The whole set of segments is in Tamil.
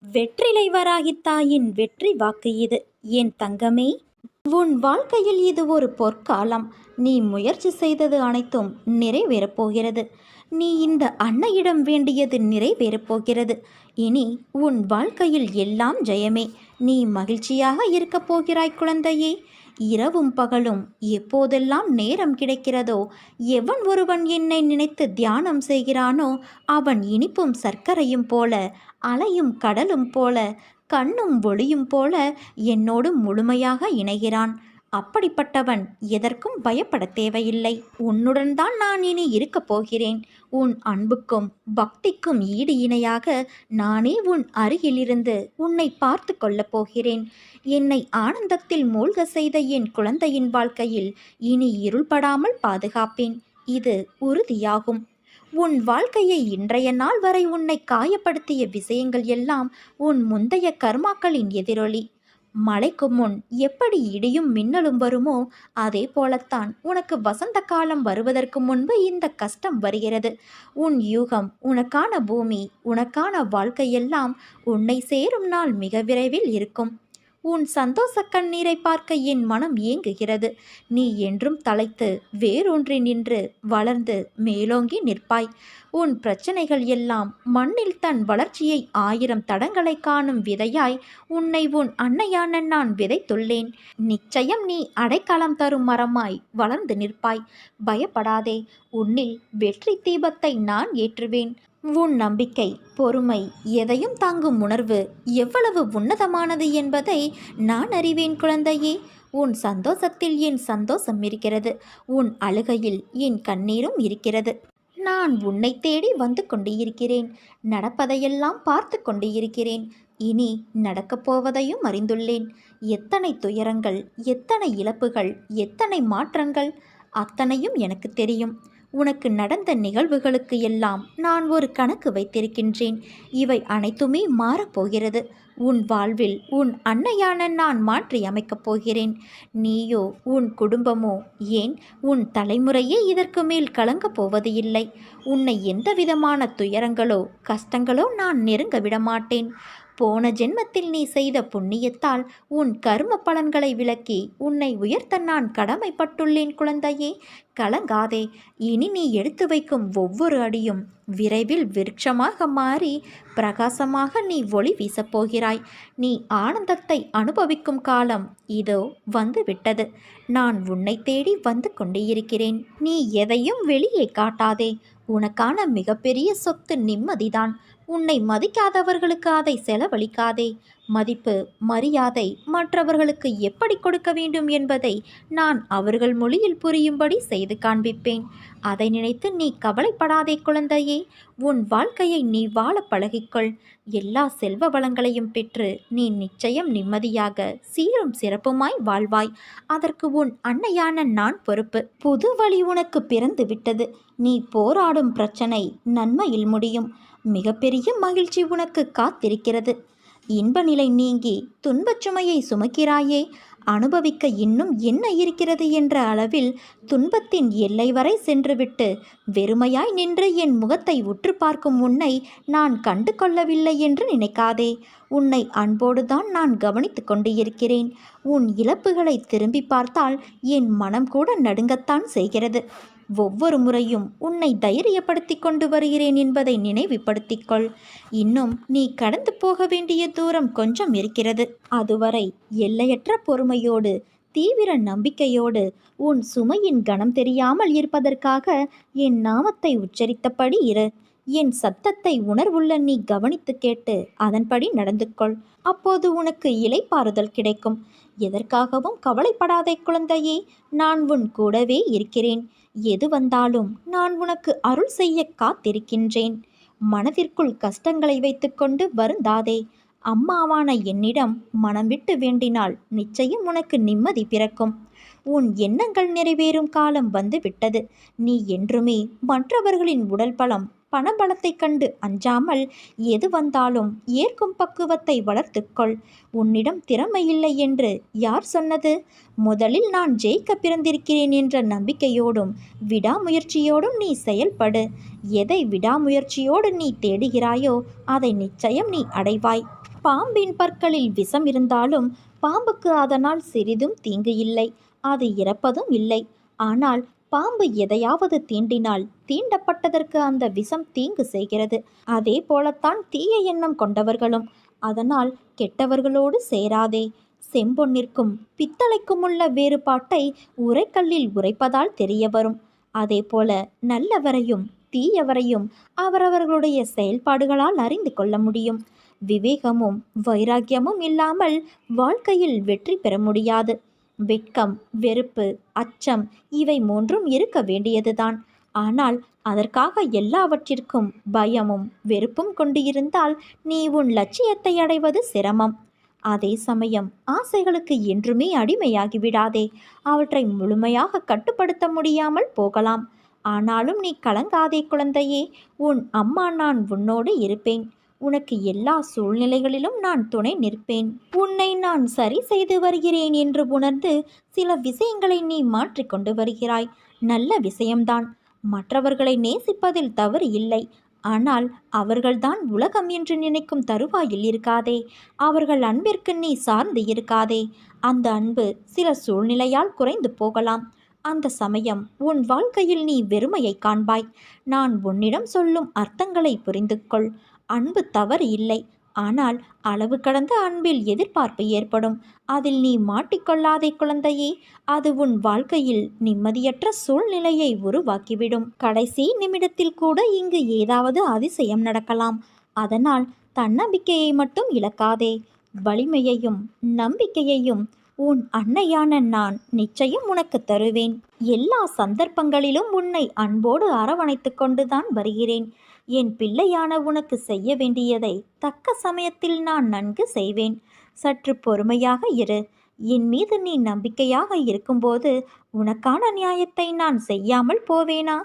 வெற்றிலை வராகி தாயின் வெற்றி வாக்கு இது. என் தங்கமே, உன் வாழ்க்கையில் இது ஒரு பொற்காலம். நீ முயற்சி செய்தது அனைத்தும் நிறைவேறப் போகிறது. நீ இந்த அன்னையிடம் வேண்டியது நிறைவேறப் போகிறது. இனி உன் வாழ்க்கையில் எல்லாம் ஜெயமே. நீ மகிழ்ச்சியாக இருக்கப் போகிறாய் குழந்தையே. இரவும் பகலும் எப்போதெல்லாம் நேரம் கிடைக்கிறதோ, எவன் ஒருவன் என்னை நினைத்து தியானம் செய்கிறானோ அவன் இனிப்பும் சர்க்கரையும் போல, அலையும் கடலும் போல, கண்ணும் ஒளியும் போல என்னோடு முழுமையாக இணைகிறான். அப்படிப்பட்டவன் எதற்கும் பயப்பட தேவையில்லை. உன்னுடன் தான் நான் இனி இருக்கப் போகிறேன். உன் அன்புக்கும் பக்திக்கும் ஈடு இணையாக நானே உன் அருகிலிருந்து உன்னை பார்த்து கொள்ளப் போகிறேன். என்னை ஆனந்தத்தில் மூழ்க செய்த என் குழந்தையின் வாழ்க்கையில் இனி இருள்படாமல் பாதுகாப்பேன். இது உறுதியாகும். உன் வாழ்க்கையை இன்றைய நாள் வரை உன்னை காயப்படுத்திய விஷயங்கள் எல்லாம் உன் முந்தைய கர்மாக்களின் எதிரொலி. மழைக்கு முன் எப்படி இடியும் மின்னலும் வருமோ, அதே போலத்தான் உனக்கு வசந்த காலம் வருவதற்கு முன்பு இந்த கஷ்டம் வருகிறது. உன் யூகம், உனக்கான பூமி, உனக்கான வாழ்க்கையெல்லாம் உன்னை சேரும் நாள் மிக விரைவில் இருக்கும். உன் சந்தோஷ கண்ணீரை பார்க்க என் மனம் ஏங்குகிறது. நீ என்றும் தலைத்து வேரூன்றி நின்று வளர்ந்து மேலோங்கி நிற்பாய். உன் பிரச்சனைகள் எல்லாம் மண்ணில் தன் வளர்ச்சியை 1000 தடங்களை காணும் விதையாய் உன்னை உன் அன்னையான நான் விதைத்துள்ளேன். நிச்சயம் நீ அடைக்கலம் தரும் மரமாய் வளர்ந்து நிற்பாய். பயப்படாதே. உன்னில் வெற்றி தீபத்தை நான் ஏற்றுவேன். உன் நம்பிக்கை, பொறுமை, எதையும் தாங்கும் உணர்வு எவ்வளவு உன்னதமானது என்பதை நான் அறிவேன் குழந்தையே. உன் சந்தோஷத்தில் என் சந்தோஷம் இருக்கிறது. உன் அழுகையில் என் கண்ணீரும் இருக்கிறது. நான் உன்னை தேடி வந்து கொண்டு இருக்கிறேன். நடப்பதையெல்லாம் பார்த்து கொண்டு இருக்கிறேன். இனி நடக்கப் போவதையும் அறிந்துள்ளேன். எத்தனை துயரங்கள், எத்தனை இழப்புகள், எத்தனை மாற்றங்கள், அத்தனையும் எனக்கு தெரியும். உனக்கு நடந்த நிகழ்வுகளுக்கு எல்லாம் நான் ஒரு கணக்கு வைத்திருக்கின்றேன். இவை அனைத்துமே மாறப்போகிறது. உன் வாழ்வில் உன் அன்னையான நான் மாற்றி அமைக்கப் போகிறேன். நீயோ உன் குடும்பமோ, ஏன் உன் தலைமுறையே இதற்கு மேல் கலங்கப் போவது இல்லை. உன்னை எந்தவிதமான துயரங்களோ கஷ்டங்களோ நான் நெருங்க விடமாட்டேன். போன ஜென்மத்தில் நீ செய்த புண்ணியத்தால் உன் கர்ம பலன்களை விலக்கி உன்னை உயர்த்த நான் கடமைப்பட்டுள்ளேன் குழந்தையே. கலங்காதே. இனி நீ எடுத்து வைக்கும் ஒவ்வொரு அடியும் விரைவில் விருட்சமாக மாறி பிரகாசமாக நீ ஒளி வீசப்போகிறாய். நீ ஆனந்தத்தை அனுபவிக்கும் காலம் இதோ வந்து விட்டது. நான் உன்னை தேடி வந்து கொண்டே இருக்கிறேன். நீ எதையும் வெளியே காட்டாதே. உனக்கான மிகப்பெரிய சொத்து நிம்மதிதான். உன்னை மதிக்காதவர்களுக்கு அதை செலவழிக்காதே. மதிப்பு, மரியாதை மற்றவர்களுக்கு எப்படி கொடுக்க வேண்டும் என்பதை நான் அவர்கள் மொழியில் புரியும்படி செய்து காண்பிப்பேன். அதை நினைத்து நீ கவலைப்படாதே குழந்தையே. உன் வாழ்க்கையை நீ வாழ பழகிக்கொள். எல்லா செல்வ வளங்களையும் பெற்று நீ நிச்சயம் நிம்மதியாக சீரும் சிறப்புமாய் வாழ்வாய். அதற்கு உன் அன்னையான நான் பொறுப்பு. புது வழி உனக்கு பிறந்து விட்டது. நீ போராடும் பிரச்சனை நன்மையில் முடியும். மிகப்பெரிய மகிழ்ச்சி உனக்கு காத்திருக்கிறது. இன்ப நிலை நீங்கி துன்பச் சுமையை சுமக்கிறாயே. அனுபவிக்க இன்னும் என்ன இருக்கிறது என்ற அளவில் துன்பத்தின் எல்லை வரை சென்றுவிட்டு வெறுமையாய் நின்று என் முகத்தை உற்று பார்க்கும் உன்னை நான் கண்டு கொள்ளவில்லை என்று நினைக்காதே. உன்னை அன்போடுதான் நான் கவனித்து கொண்டு இருக்கிறேன். உன் இழப்புகளை திரும்பி பார்த்தால் என் மனம் கூட நடுங்கத்தான் செய்கிறது. ஒவ்வொரு முறையும் உன்னை தைரியப்படுத்தி கொண்டு வருகிறேன் என்பதை நினைவுபடுத்திக்கொள். இன்னும் நீ கடந்து போக வேண்டிய தூரம் கொஞ்சம் இருக்கிறது. அதுவரை எல்லையற்ற பொறுமையோடு, தீவிர நம்பிக்கையோடு, உன் சுமையின் கணம் தெரியாமல் இருப்பதற்காக என் நாமத்தை உச்சரித்தபடி இரு. என் சத்தத்தை உணர்வுள்ள நீ கவனித்து கேட்டு அதன்படி நடந்து கொள். அப்போது உனக்கு இளைப்பாறுதல் கிடைக்கும். எதற்காகவும் கவலைப்படாதே குழந்தையே. நான் உன் கூடவே இருக்கிறேன். எது வந்தாலும் நான் உனக்கு அருள் செய்ய காத்திருக்கின்றேன். மனதிற்குள் கஷ்டங்களை வைத்துக்கொண்டு வருந்தாதே. அம்மாவான என்னிடம் மனம் விட்டு வேண்டினால் நிச்சயம் உனக்கு நிம்மதி பிறக்கும். உன் எண்ணங்கள் நிறைவேறும் காலம் வந்து விட்டது. நீ என்றுமே மற்றவர்களின் உடல் பலம், பணபலத்தை கண்டு அஞ்சாமல் எது வந்தாலும் ஏற்கும் பக்குவத்தை வளர்த்துக்கொள். உன்னிடம் திறமை இல்லை என்று யார் சொன்னது? முதலில் நான் ஜெயிக்க பிறந்திருக்கிறேன் என்ற நம்பிக்கையோடும் விடாமுயற்சியோடும் நீ செயல்படு. எதை விடாமுயற்சியோடு நீ தேடுகிறாயோ அதை நிச்சயம் நீ அடைவாய். பாம்பின் பற்களில் விஷம் இருந்தாலும் பாம்புக்கு அதனால் சிறிதும் தீங்கு இல்லை, அது இறப்பதும் இல்லை. ஆனால் பாம்பு எதையாவது தீண்டினால் தீண்டப்பட்டதற்கு அந்த விஷம் தீங்கு செய்கிறது. அதே போலத்தான் தீய எண்ணம் கொண்டவர்களும். அதனால் கெட்டவர்களோடு சேராதே. செம்பொன்னிற்கும் பித்தளைக்கும் உள்ள வேறுபாட்டை உரைக்கல்லில் உரைப்பதால் தெரிய வரும். அதே போல நல்லவரையும் தீயவரையும் அவரவர்களுடைய செயல்பாடுகளால் அறிந்து கொள்ள முடியும். விவேகமும் வைராக்கியமும் இல்லாமல் வாழ்க்கையில் வெற்றி பெற முடியாது. வெட்கம், வெறுப்பு, அச்சம் இவை மூன்றும் இருக்க வேண்டியதுதான். ஆனால் அதற்காக எல்லாவற்றிற்கும் பயமும் வெறுப்பும் கொண்டு இருந்தால் நீ உன் லட்சியத்தை அடைவது சிரமம். அதே சமயம் ஆசைகளுக்கு என்றுமே அடிமையாகி விடாதே. அவற்றை முழுமையாக கட்டுப்படுத்த முடியாமல் போகலாம். ஆனாலும் நீ கலங்காதே குழந்தையே. உன் அம்மா நான் உன்னோடு இருப்பேன். உனக்கு எல்லா சூழ்நிலைகளிலும் நான் துணை நிற்பேன். உன்னை நான் சரி செய்து வருகிறேன் என்று உணர்ந்து சில விஷயங்களை நீ மாற்றிக்கொண்டு வருகிறாய். நல்ல விஷயம்தான். மற்றவர்களை நேசிப்பதில் தவறு இல்லை. ஆனால் அவர்கள்தான் உலகம் என்று நினைக்கும் தருவாயில் இருக்காதே. அவர்கள் அன்பிற்கு நீ சார்ந்து இருக்காதே. அந்த அன்பு சில சூழ்நிலையால் குறைந்து போகலாம். அந்த சமயம் உன் வாழ்க்கையில் நீ வெறுமையை காண்பாய். நான் உன்னிடம் சொல்லும் அர்த்தங்களை புரிந்து கொள். அன்பு தவறு இல்லை. ஆனால் அளவு கடந்த அன்பில் எதிர்பார்ப்பு ஏற்படும். அதில் நீ மாட்டிக்கொள்ளாதே குழந்தையே. அது உன் வாழ்க்கையில் நிம்மதியற்ற சூழ்நிலையை உருவாக்கிவிடும். கடைசி நிமிடத்தில் கூட இங்கு ஏதாவது அதிசயம் நடக்கலாம். அதனால் தன்னம்பிக்கையை மட்டும் இழக்காதே. வலிமையையும் நம்பிக்கையையும் உன் அன்னையான நான் நிச்சயம் உனக்கு தருவேன். எல்லா சந்தர்ப்பங்களிலும் உன்னை அன்போடு அரவணைத்து கொண்டுதான் வருகிறேன். என் பிள்ளையான உனக்கு செய்ய வேண்டியதை தக்க சமயத்தில் நான் நன்கு செய்வேன். சற்று பொறுமையாக இரு. என் மீது நீ நம்பிக்கையாக இருக்கும்போது உனக்கான நியாயத்தை நான் செய்யாமல் போவேனா?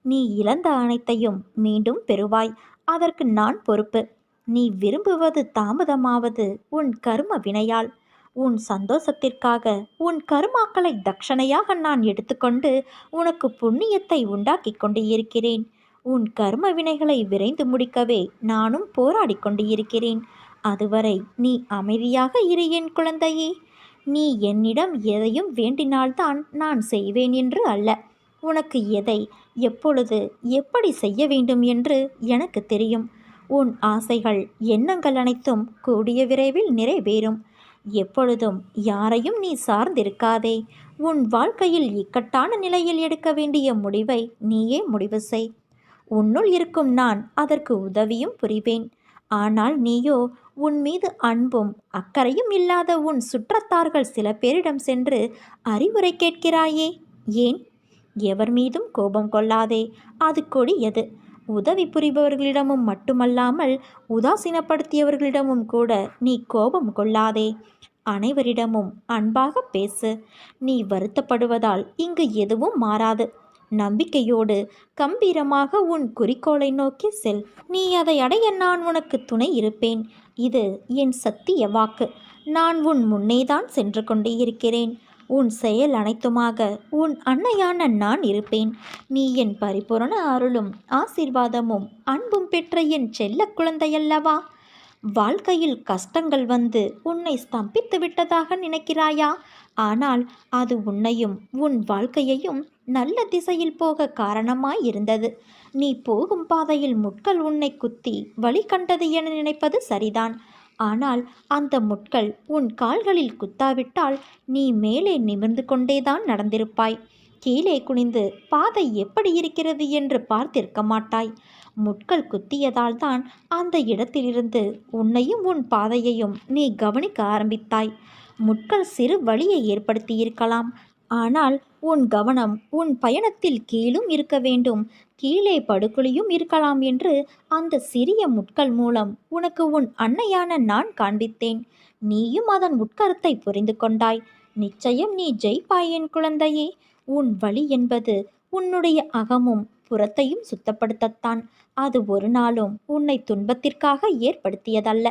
நீ இழந்த அனைத்தையும் மீண்டும் பெறுவாய். அதற்கு நான் பொறுப்பு. நீ விரும்புவது தாமதமாவது உன் கர்ம வினையால். உன் சந்தோஷத்திற்காக உன் கருமாக்களை தட்சணையாக நான் எடுத்துக்கொண்டு உனக்கு புண்ணியத்தை உண்டாக்கி கொண்டு இருக்கிறேன். உன் கர்ம வினைகளை விரைந்து முடிக்கவே நானும் போராடி கொண்டு இருக்கிறேன். அதுவரை நீ அமைதியாக இரு என் குழந்தையே. நீ என்னிடம் எதையும் வேண்டினால்தான் நான் செய்வேன் என்று அல்ல. உனக்கு எதை எப்பொழுது எப்படி செய்ய வேண்டும் என்று எனக்கு தெரியும். உன் ஆசைகள் எண்ணங்கள் அனைத்தும் கூடிய விரைவில் நிறைவேறும். எப்பொழுதும் யாரையும் நீ சார்ந்திருக்காதே. உன் வாழ்க்கையில் இக்கட்டான நிலையில் எடுக்க வேண்டிய முடிவை நீயே முடிவு செய். உன்னுள் இருக்கும் நான் அதற்கு உதவியும் புரிவேன். ஆனால் நீயோ உன் மீது அன்பும் அக்கறையும் இல்லாத உன் சுற்றத்தார்கள் சில பேரிடம் சென்று அறிவுரை கேட்கிறாயே. ஏன்? எவர் மீதும் கோபம் கொள்ளாதே. அது கொடியது. உதவி புரிபவர்களிடமும் மட்டுமல்லாமல் உதாசீனப்படுத்தியவர்களிடமும் கூட நீ கோபம் கொள்ளாதே. அனைவரிடமும் அன்பாக பேசு. நீ வருத்தப்படுவதால் இங்கு எதுவும் மாறாது. நம்பிக்கையோடு கம்பீரமாக உன் குறிக்கோளை நோக்கி செல். நீ அதை அடைய நான் உனக்கு துணை இருப்பேன். இது என் சத்திய வாக்கு. நான் உன் முன்னேதான் சென்று கொண்டே இருக்கிறேன். உன் செயல் அனைத்துமாக உன் அன்னையான நான் இருப்பேன். நீ என் பரிபூரண அருளும் ஆசீர்வாதமும் அன்பும் பெற்ற என் செல்ல குழந்தையல்லவா? வாழ்க்கையில் கஷ்டங்கள் வந்து உன்னை ஸ்தம்பித்து விட்டதாக நினைக்கிறாயா? ஆனால் அது உன்னையும் உன் வாழ்க்கையையும் நல்ல திசையில் போக காரணமாய் இருந்தது. நீ போகும் பாதையில் முட்கள் உன்னை குத்தி வழி கண்டது என நினைப்பது சரிதான். ஆனால் அந்த முட்கள் உன் கால்களில் குத்தாவிட்டால் நீ மேலே நிமிர்ந்து கொண்டேதான் நடந்திருப்பாய். கீழே குனிந்து பாதை எப்படி இருக்கிறது என்று பார்த்திருக்க மாட்டாய். முட்கள் குத்தியதால் தான் அந்த இடத்திலிருந்து உன்னையும் உன் பாதையையும் நீ கவனிக்க ஆரம்பித்தாய். முட்கள் சிறு வழியை ஏற்படுத்தியிருக்கலாம். ஆனால் உன் கவனம் உன் பயணத்தில் கீழும் இருக்க வேண்டும். கீழே படுகுழியும் இருக்கலாம் என்று அந்த சிறிய முட்கள் மூலம் உனக்கு உன் அன்னையான நான் காண்பித்தேன். நீயும் அதன் உட்கருத்தை புரிந்து கொண்டாய். நிச்சயம் நீ ஜெயிப்பாய் என் குழந்தையே. உன் வழி என்பது உன்னுடைய அகமும் புறத்தையும் சுத்தப்படுத்தத்தான். அது ஒரு நாளும் உன்னை துன்பத்திற்காக ஏற்படுத்தியதல்ல.